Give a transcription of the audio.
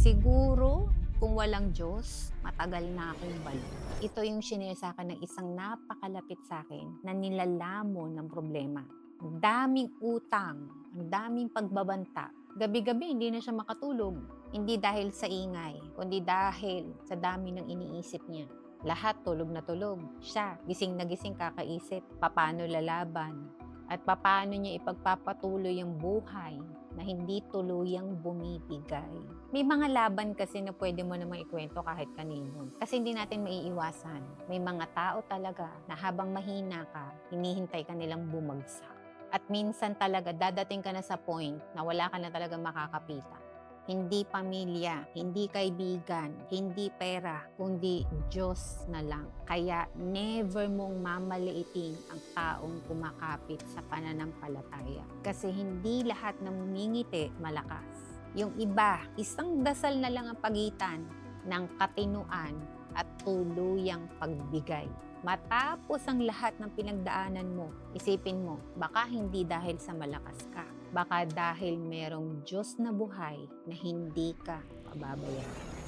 Siguro kung walang Diyos, matagal na akong balo. Ito yung shinare sa'kin ng isang napakalapit sa'kin na nilalamon ng problema. Ang daming utang, ang daming pagbabanta. Gabi-gabi hindi na siya makatulog. Hindi dahil sa ingay, kundi dahil sa dami ng iniisip niya. Lahat tulog na tulog. Siya, gising na gising kakaisip, paano lalaban, at paano niya ipagpapatuloy ang buhay na hindi tuluyang bumibigay. May mga laban kasi na pwede mo namang ikwento kahit kanino. Kasi hindi natin maiiwasan. May mga tao talaga na habang mahina ka, hinihintay ka nilang bumagsak. At minsan talaga dadating ka na sa point na wala ka na talaga makakapitan. Hindi pamilya, hindi kaibigan, hindi pera, kundi Diyos na lang. Kaya never mong mamaliitin ang taong kumakapit sa pananampalataya. Kasi hindi lahat ng ngumingiti malakas. Yung iba, isang dasal na lang ang pagitan ng katinuan at tuluyang pagbigay. Matapos ang lahat ng pinagdaanan mo, isipin mo, baka hindi dahil sa malakas ka. Baka dahil merong Diyos na buhay na hindi ka pababayaan.